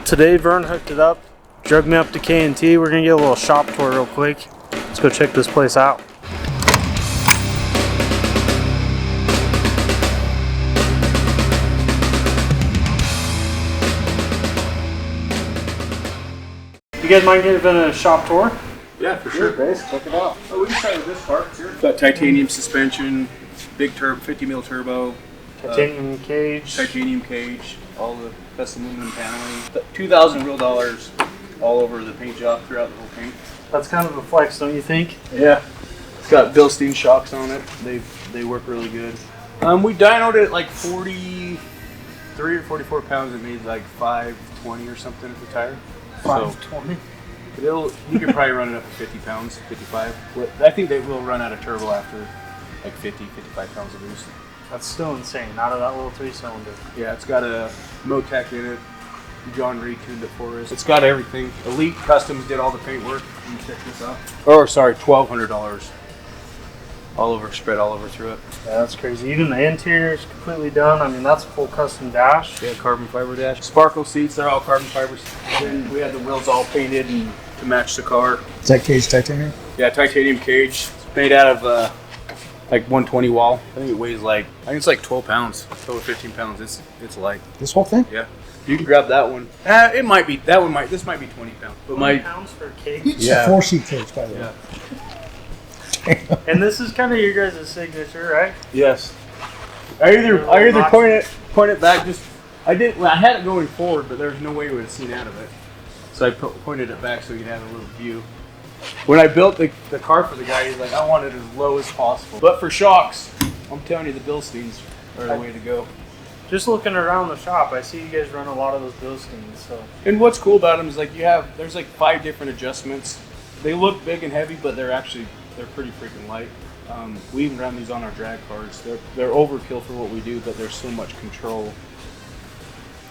today Vern hooked it up, drug me up to K&T. We're gonna get a little shop tour real quick. Let's go check this place out. You guys mind giving a shop tour? Yeah, for sure. Base, check it out. Oh, we can start with this part here. Got titanium suspension, big 50 mil turbo, Titanium cage. titanium cage, all the custom aluminum paneling. $2,000 real dollars all over the paint job throughout the whole paint. That's kind of a flex, don't you think? Yeah. It's got Bilstein shocks on it. They work really good. We dynoed it like 43 or 44 pounds. It made like 520 or something at the tire. 520. So you could probably run it up to 50 pounds, 55. I think they will run out of turbo after like 50, 55 pounds of boost. That's still insane, out of that little 3-cylinder. Yeah, it's got a Motec in it. John Reed tuned it for us. It's got everything. Elite Customs did all the paint work. Let me check this out. Oh, sorry, $1,200. All over, spread all over through it. Yeah, that's crazy. Even the interior is completely done. I mean, that's a full custom dash. Yeah, carbon fiber dash. Sparkle seats, they're all carbon fibers. Then we had the wheels all painted and to match the car. Is that cage titanium? Yeah, titanium cage. It's made out of like 120 wall. I think it weighs like, I think it's like 12 pounds, 12 or 15 pounds. It's light. This whole thing? Yeah. You can grab that one. It might be, this might be 20 pounds. But 20 pounds for a cage? It's a 4-seat cage, by the way. Yeah. And this is kind of your guys' signature, right? Yes. I either point it back. I had it going forward, but there's no way we would have seen out of it. So I pointed it back so you could have a little view. When I built the car for the guy, he's like, I want it as low as possible. But for shocks, I'm telling you, the Bilsteins are the way to go. Just looking around the shop, I see you guys run a lot of those Bilsteins. So. And what's cool about them is like there's like 5 different adjustments. They look big and heavy, but they're pretty freaking light. We even run these on our drag cars. They're overkill for what we do, but there's so much control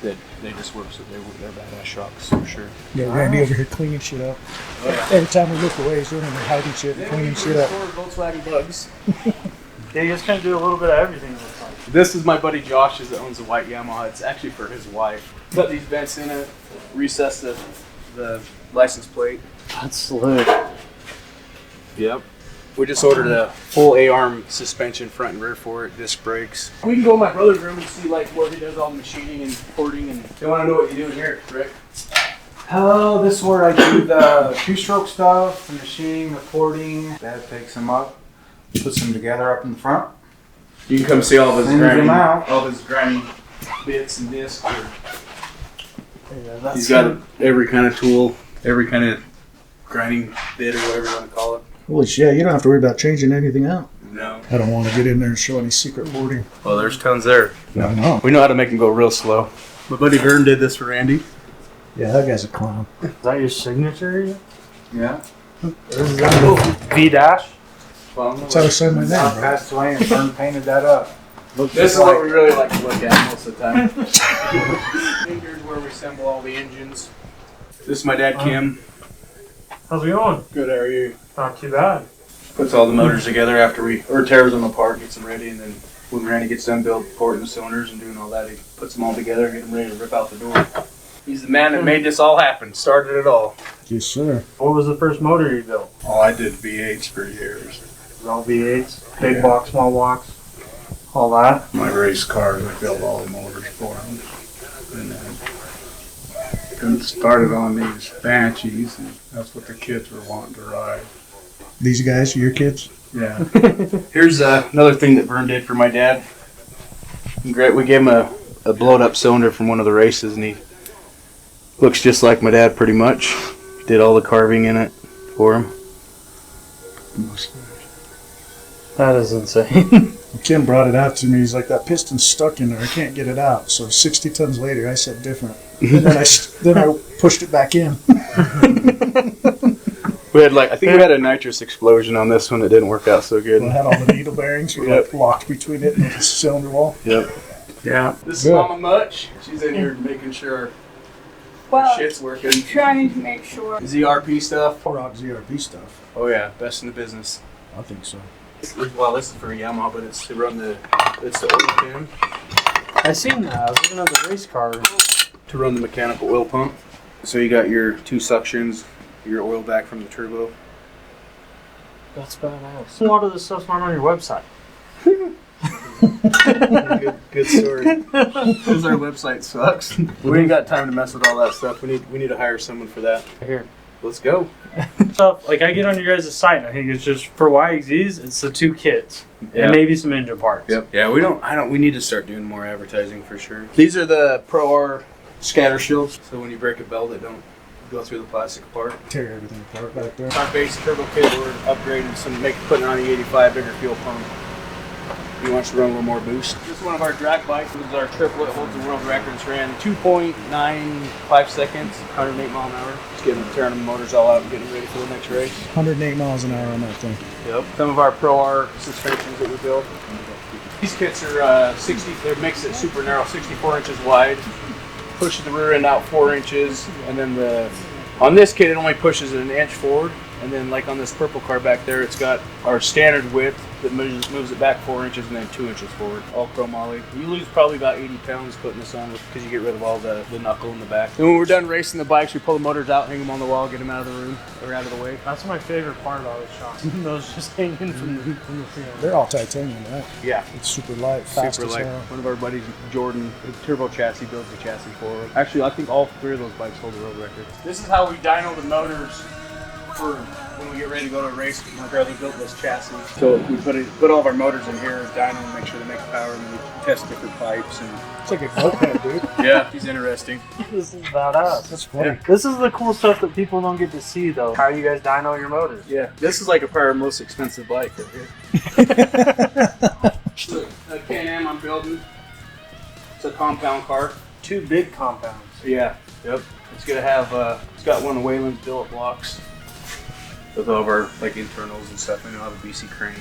that they just work. So they're badass shocks for sure. Yeah, Randy over here cleaning shit up. Oh, yeah. Every time we look away, he's doing hiding shit and cleaning shit up. Volkswagen bugs. Yeah, you guys kind of do a little bit of everything. It looks like. This is my buddy Josh's that owns a white Yamaha. It's actually for his wife. Got these vents in it. Recessed the license plate. That's slick. Yep. We just ordered a full A-arm suspension front and rear for it, disc brakes. We can go in my brother's room and see like where he does all the machining and porting, and they want to know what you do here, Rick. Oh, this is where I do the 2-stroke stuff, the machining, the porting. Dad takes them up, puts them together up in the front. You can come see all of his Sends grinding bits and discs. Yeah, He's got every kind of tool, every kind of grinding bit or whatever you want to call it. Holy shit, you don't have to worry about changing anything out. No. I don't want to get in there and show any secret boarding. Well, there's tons there. I know. We know how to make them go real slow. My buddy Vern did this for Randy. Yeah, that guy's a clown. Is that your signature? Yeah. Is that V-dash? That's how I say my name, Now bro. passed away and Vern painted that up. This is what we really like to look at most of the time. Here's where we assemble all the engines. This is my dad, Kim. How's it going? Good, how are you? Not too bad. Puts all the motors together or tears them apart, gets them ready, and then when Randy gets done porting the cylinders and doing all that, he puts them all together and get them ready to rip out the door. He's the man that made this all happen, started it all. Yes, sir. What was the first motor you built? Oh, I did V8s for years. It was all V8s? Big box, small box? All that? My race cars, I built all the motors for them. And started on these Banshees, and that's what the kids were wanting to ride. These guys are your kids? Yeah. Here's another thing that Vern did for my dad. Great, we gave him a blowed up cylinder from one of the races, and he looks just like my dad pretty much. Did all the carving in it for him. That is insane. Kim brought it out to me. He's like, that piston's stuck in there. I can't get it out. So 60 tons later, I said different. And then I pushed it back in. We had I think we had a nitrous explosion on this one that didn't work out so good. It had all the needle bearings were locked between it and the cylinder wall. Yep. Yeah. This is Mama Much. She's in here making sure our shit's working. Trying to make sure. ZRP stuff. Rock ZRP stuff. Oh yeah, best in the business. I think so. Well, this is for Yamaha, but it's to run it's the oil pan. I seen that. I was looking at the race car. To run the mechanical oil pump. So you got your 2 suctions, your oil back from the turbo. That's badass. A lot of this stuff's not on your website. Good story. Because our website sucks. We ain't got time to mess with all that stuff. We need to hire someone for that. Here. Let's go. Stuff like I get on your guys' site, and I think it's just for YXZs. It's the 2 kits and maybe some engine parts. Yep. Yeah, we need to start doing more advertising for sure. These are the Pro R scatter shields. So when you break a belt, it don't go through the plastic apart. Tear everything apart back there. Our base turbo kit, we're upgrading putting on the 85 bigger fuel pump. He wants to run a little more boost. This is one of our drag bikes. This is our triplet, holds the world record. It's ran 2.95 seconds, 108 mile an hour. Just tearing the motors all out and getting ready for the next race. 108 miles an hour on that thing. Yep. Some of our Pro R suspensions that we built. These kits are 60. They're mixed at super narrow, 64 inches wide. Pushes the rear end out 4 inches, and then on this kit it only pushes it 1 inch forward. And then like on this purple car back there, it's got our standard width that moves it back 4 inches and then 2 inches forward. All chrome moly. You lose probably about 80 pounds putting this on because you get rid of all the knuckle in the back. And when we're done racing the bikes, we pull the motors out, hang them on the wall, get them out of the room or out of the way. That's my favorite part about this shop. Those just hanging from the field. They're all titanium, right? Yeah. It's super light, fast Super as light. hell. One of our buddies, Jordan, the turbo chassis, builds the chassis for it. Actually, I think all 3 of those bikes hold the world record. This is how we dyno the motors for when we get ready to go to a race. My brother built this chassis. So we put all of our motors in here, dyno them, make sure they make power, and then we test different pipes. And It's like a go-kart, dude. yeah, he's interesting. This is badass. That's funny. Yeah. This is the cool stuff that people don't get to see, though. How you guys dyno your motors. Yeah, this is like probably our most expensive bike right here. The Can-Am I'm building. It's a compound car. 2 big compounds. Yeah. Yep. It's gonna have. It's got one of Wayland's billet blocks with all of our like internals and stuff. I know I have a BC crane.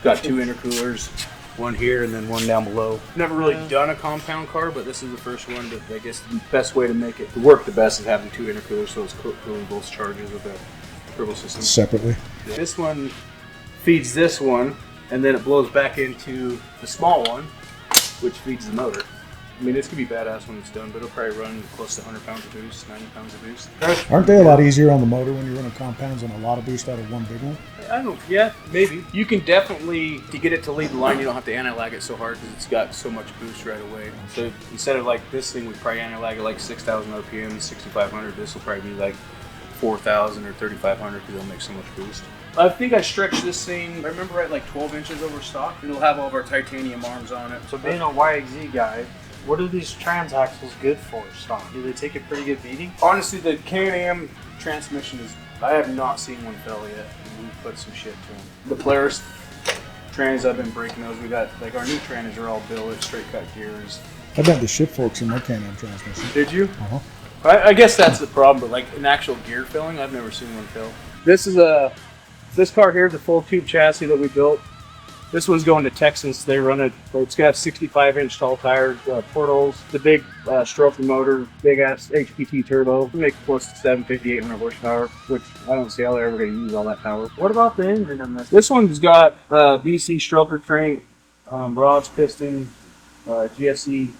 Got 2 intercoolers, one here and then one down below. Never really done a compound car, but this is the first one. But I guess the best way to make it work the best is having 2 intercoolers, so it's cooling both charges of the turbo system Separately. This one feeds this one, and then it blows back into the small one, which feeds the motor. I mean, it's going to be badass when it's done, but it'll probably run close to 100 pounds of boost, 90 pounds of boost. Aren't they a lot easier on the motor when you're running compounds and a lot of boost out of one big one? I don't, yeah, maybe. You can definitely, to get it to lead the line, you don't have to anti-lag it so hard because it's got so much boost right away. So instead of like this thing, we probably anti-lag it like 6,000 RPM, 6,500. This will probably be like 4,000 or 3,500 because it'll make so much boost. I think I stretched this thing, I remember right like 12 inches over stock. It'll have all of our titanium arms on it. So being a YXZ guy, what are these transaxles good for, stock? Do they take a pretty good beating? Honestly, the Can-Am transmission is, I have not seen one fail yet. We put some shit to them. The Polaris trans, I've been breaking those. We got, like our new trans are all billet, straight cut gears. I've got the ship forks in my Can-Am transmission. Did you? Uh-huh. I guess that's the problem, but like an actual gear filling, I've never seen one fill. This car here is a full tube chassis that we built. This one's going to Texas. They run it. It's got 65-inch tall tires, portals, the big stroke motor, big ass HPT turbo. We make close to 750, 800 horsepower, which I don't see how they're ever going to use all that power. What about the engine in this? This one's got BC stroker crank, rods, piston, GSE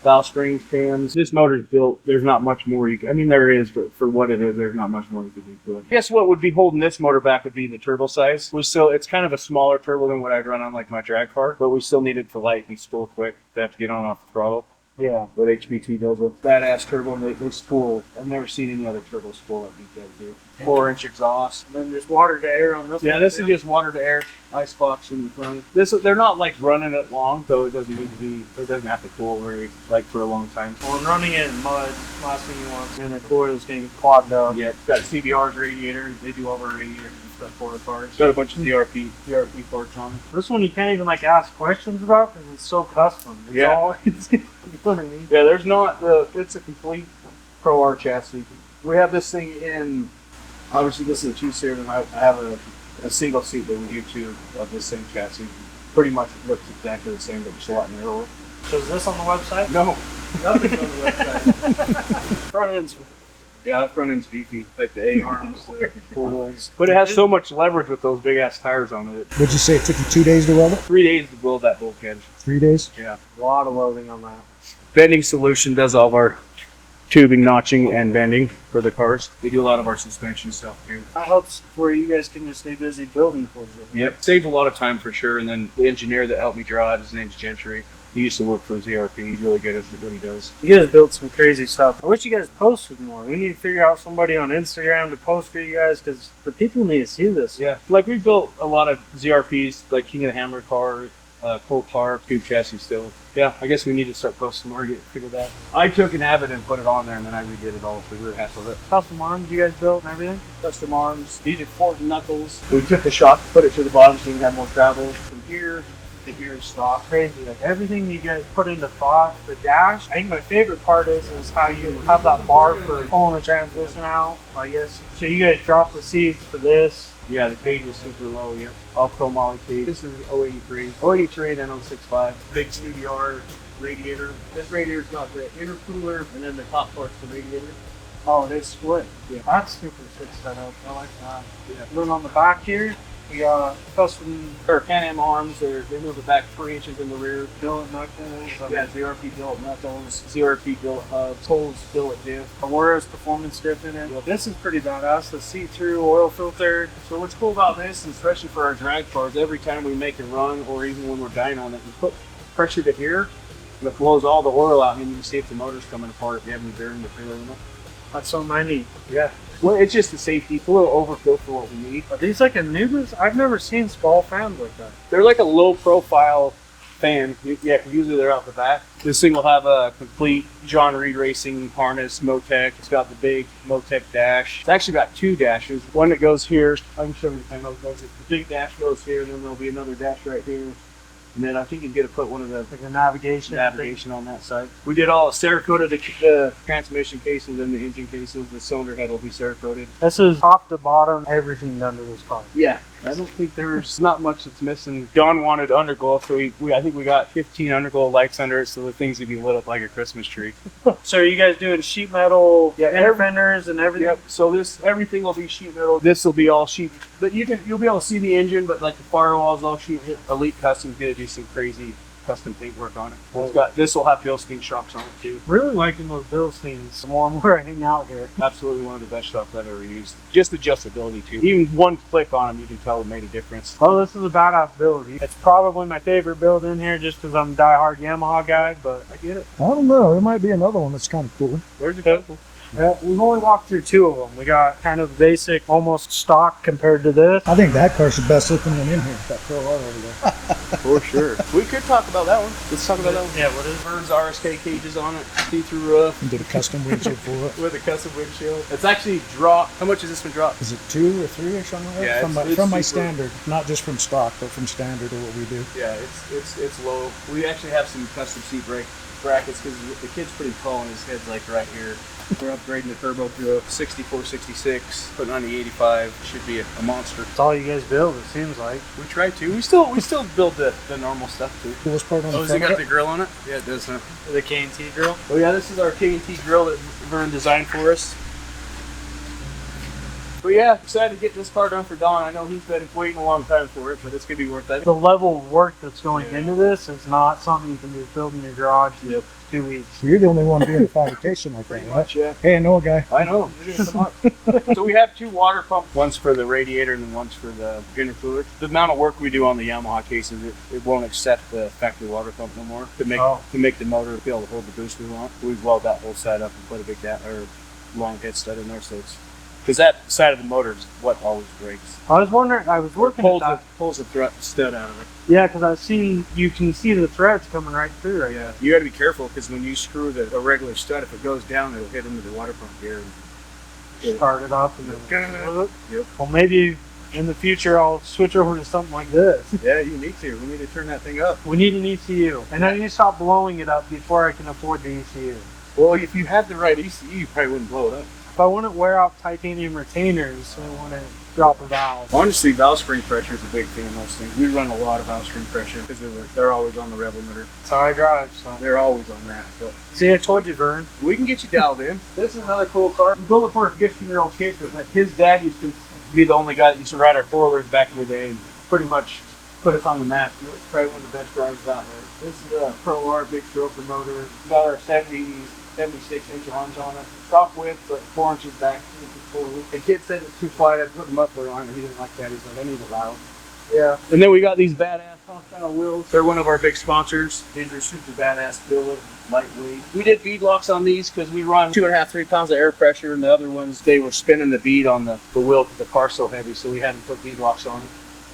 valve springs, cams. This motor's built. There's not much more you can, I mean, there is, but for what it is, there's not much more you can do to it. I guess what would be holding this motor back would be the turbo size. It's kind of a smaller turbo than what I'd run on like my drag car, but we still need it to light and spool quick. They have to get on off the throttle. Yeah. But HPT does a badass turbo, and they spool. I've never seen any other turbo spool like these guys do. 4-inch exhaust. And then there's water to air on this Yeah, one, this too. is just water to air, ice box in the front. They're not like running it long, so it doesn't need to be, it doesn't have to cool very, like for a long time. Well, and running it in mud, last thing you want, and the coil is going to get clogged up. Yeah, it's got CBR's radiator. They do all our radiators and stuff for the cars. It's got a bunch of DRP parts on it. This one you can't even like ask questions about because it's so custom. It's Yeah. all, you know what I mean? Yeah, there's not it's a complete Pro R chassis. We have this thing in, obviously this is a 2-seater, and I have a single seat that we do too of this same chassis. Pretty much looks exactly the same, but just a lot narrower. So is this on the website? No, nothing's on the website. Front end's, yeah, the front end's beefy, like the A-arms, the portals. But it has so much leverage with those big ass tires on it. Would you say it took you 2 days to weld it? 3 days to build that bulkhead. 3 days? Yeah. A lot of loading on that. Bending Solution does all of our tubing, notching, and bending for the cars. They do a lot of our suspension stuff too. That helps where you guys can just stay busy building for you. Yep, saved a lot of time for sure. And then the engineer that helped me draw it, his name's Gentry. He used to work for ZRP. He's really good at what he does. You guys built some crazy stuff. I wish you guys posted more. We need to figure out somebody on Instagram to post for you guys because the people need to see this. Yeah, like we built a lot of ZRPs, like King of the Hammer car, Coal car, tube chassis still. Yeah, I guess we need to start posting more, get figured that. I took an Avid and put it on there, and then I redid it all, so we were happy with it. Custom arms you guys built and everything? Custom arms. These are forked knuckles. We took the shock, put it to the bottom so you can have more travel. From here to here is stock. Crazy. Like everything you guys put into thought. The dash, I think my favorite part is how you have that bar for pulling the transmission out. I guess. So you guys drop the seats for this. Yeah, the cage is super low, yeah. All chromoly cage. This is 083. 083 and 065. Big CDR radiator. This radiator's got the intercooler and then the top part's the radiator. Oh, they split. Yeah. That's super sick setup. I like that. Yeah. Then on the back here, we got custom Or Can-Am arms, they move it back 3 inches in the rear. billet knuckles. Yeah, ZRP built knuckles, ZRP built poles, billet diff. Aurora's performance diff in it. Yep. This is pretty badass. The see-through oil filter. So what's cool about this, especially for our drag cars, every time we make a run or even when we're dying on it, we put pressure to here and it blows all the oil out and you can see if the motor's coming apart if you have any bearing material in it. That's so many. Yeah. Well, it's just a safety. It's a little overkill for what we need. Are these like a new? I've never seen small fans like that. They're like a low profile fan. Yeah, usually they're out the back. This thing will have a complete John Reed Racing harness, Motec. It's got the big Motec dash. It's actually got 2 dashes. One that goes here. I can show you the panel. The big dash goes here, and then there'll be another dash right here. And then I think you get to put one of the Like a navigation. on that side. We did all Cerakoted the transmission cases and the engine cases. The cylinder head will be Cerakoted. This is top to bottom, everything done to this car. Yeah, I don't think there's not much that's missing. Don wanted underglow, so I think we got 15 underglow lights under it, so the things would be lit up like a Christmas tree. So are you guys doing sheet metal, fender fenders and everything? Yep. So everything will be sheet metal. This will be all sheet, but you'll be able to see the engine, but like the firewall's all sheet. Elite Custom's gonna do some crazy custom paint work on it. This will have Bilstein shocks on it too. Really liking those Bilsteins. The more and more I hang out here. Absolutely one of the best shocks I've ever used. Just adjustability too. Even one click on them, you can tell it made a difference. Oh, this is a badass build. It's probably my favorite build in here just because I'm a diehard Yamaha guy, but I get it. I don't know. There might be another one that's kind of cool. There's a couple. We've only walked through 2 of them. We got kind of basic, almost stock compared to this. I think that car's the best looking one in here. That Pro R over there. For sure. We could talk about that one. Let's talk about that one. Yeah, what is Burns RSK cages on it, see-through roof. And did a custom windshield for it. With a custom windshield. It's actually drop. How much is this one drop? Is it 2 or 3 or something like that? Yeah, from my super. standard, not just from stock, but from standard or what we do. Yeah, it's low. We actually have some custom seat brackets because the kid's pretty tall and his head's like right here. We're upgrading the turbo to a 64, 66, putting on the 85. Should be a monster. That's all you guys build, it seems like. We try to. We still build the normal stuff too. Coolest part on the Oh, has it front got of the it? grill on it? Yeah, it does, huh? The K&T grill. Oh yeah, this is our K&T grill that Vern designed for us. But yeah, excited to get this car done for Don. I know he's been waiting a long time for it, but it's going to be worth it. The level of work that's going into this is not something you can just build in your garage in 2 weeks. You're the only one doing a fabrication like that, Pretty right? much, yeah. Hey, I know a guy. I know. So we have 2 water pumps. One's for the radiator and then one's for the intercooler. The amount of work we do on the Yamaha cases, it won't accept the factory water pump no more to make the motor be able to hold the boost we want. We've welded that whole side up and put a big long head stud in there, so it's because that side of the motor is what always breaks. I was wondering, I was working at that. Pulls the stud out of it. Yeah, because you can see the threads coming right through right Yeah, you got to be careful because when you screw a regular stud, if it goes down, it'll hit into the water pump here. And start it up and then Yep. Well, maybe in the future I'll switch over to something like this. Yeah, you need to. We need to turn that thing up. We need an ECU, and I need to stop blowing it up before I can afford the ECU. Well, if you had the right ECU, you probably wouldn't blow it up. If I wouldn't wear out titanium retainers, I wouldn't drop a valve. Honestly, valve spring pressure is a big thing in those things. We run a lot of valve spring pressure because they're always on the Rebel motor. That's how I drive, so. They're always on that. So See, I told you, Vern. we can get you dialed in. This is another cool car. We built it for a 15-year-old kid because his dad used to be the only guy that used to ride our 4-wheelers back in the day and pretty much put us on the map. It's probably one of the best drives out there. This is a Pro R big stroker motor. It's got our 70s 76-inch arms on it. Top width, but 4 inches back. The kid said it's too flat. I put the muffler on it. He didn't like that. He's like, I need it loud. Yeah. And then we got these badass hostile wheels. They're one of our big sponsors. These are super badass build, lightweight. We did bead locks on these because we run 2.5, 3 pounds of air pressure, and the other ones, they were spinning the bead on the wheel because the car's so heavy, so we had to put bead locks on it.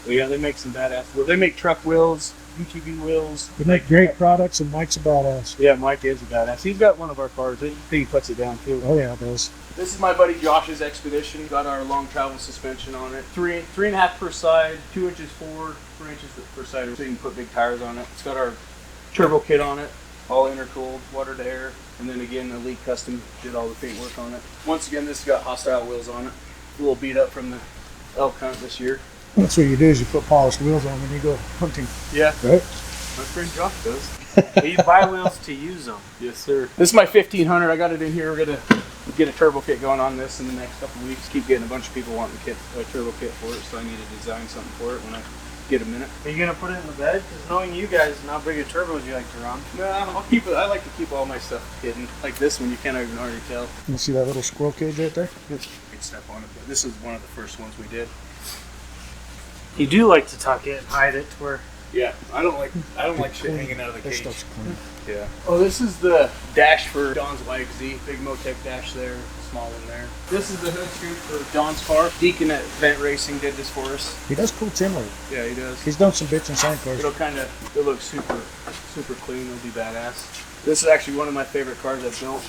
But yeah, they make some badass wheels. They make truck wheels, UTV wheels. They make great products, and Mike's a badass. Yeah, Mike is a badass. He's got one of our cars. He puts it down too. Oh yeah, it does. This is my buddy Josh's Expedition. Got our long travel suspension on it. 3.5 per side, 2 inches forward, 4 inches per side, so you can put big tires on it. It's got our turbo kit on it, all intercooled, water to air, and then again, Elite Custom did all the paint work on it. Once again, this has got hostile wheels on it. A little beat up from the elk hunt this year. That's what you do, is you put polished wheels on when you go hunting. Yeah, right? My friend Josh does. You buy wheels to use them. Yes, sir. This is my 1500. I got it in here. We're gonna get a turbo kit going on this in the next couple of weeks. Keep getting a bunch of people wanting a turbo kit for it, so I need to design something for it when I get a minute. Are you gonna put it in the bed? Because knowing you guys and how big of turbos you like to run. No, I'll keep it. I like to keep all my stuff hidden. Like this one, you can't even already tell. You see that little squirrel cage right there? Good step on it, but this is one of the first ones we did. You do like to tuck it and hide it to where. Yeah, I don't like shit hanging out of the That cage. stuff's clean. Yeah. Oh, this is the dash for Don's YXZ. Big Motec dash there, small one there. This is the hood scoop for Don's car. Deacon at Vent Racing did this for us. He does cool tin work. Yeah, he does. He's done some bitch and sign cars. It'll look super clean. It'll be badass. This is actually one of my favorite cars I've built.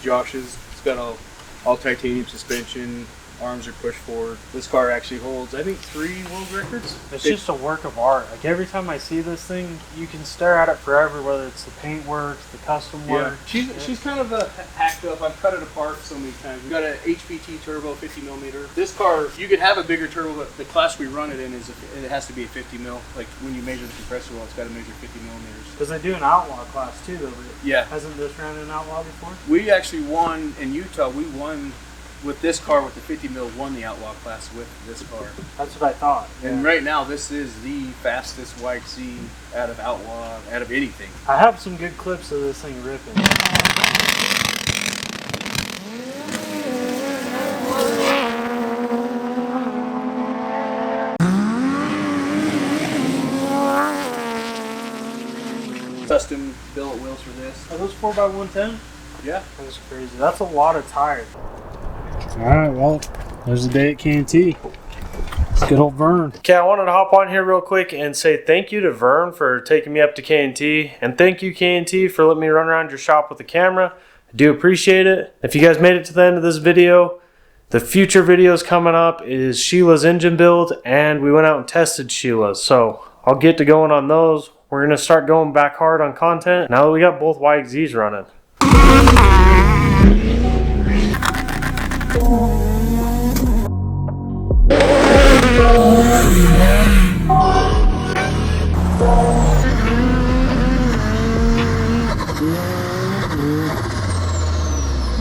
Josh's. It's got all titanium suspension. Arms are pushed forward. This car actually holds, I think, 3 world records. It's just a work of art. Like every time I see this thing, you can stare at it forever, whether it's the paint work, the custom work. She's kind of hacked up. I've cut it apart so many times. We've got an HPT turbo, 50 millimeter. This car, you could have a bigger turbo, but the class we run it in it has to be a 50 mil. Like when you measure the compressor well, it's got to measure 50 millimeters. Because they do an outlaw class too, though. Yeah. Hasn't this ran an outlaw before? We actually won in Utah. We won with this car with the 50 mil, won the outlaw class with this car. That's what I thought. And right now, this is the fastest YXZ out of outlaw, out of anything. I have some good clips of this thing ripping. Custom billet wheels for this. Are those 4x110? Yeah. That's crazy. That's a lot of tires. Alright, well, there's the day at K&T. It's good old Vern. Okay, I wanted to hop on here real quick and say thank you to Vern for taking me up to K&T. And thank you, K&T, for letting me run around your shop with the camera. I do appreciate it. If you guys made it to the end of this video, the future videos coming up is Sheila's engine build, and we went out and tested Sheila's. So I'll get to going on those. We're going to start going back hard on content now that we got both YXZs running.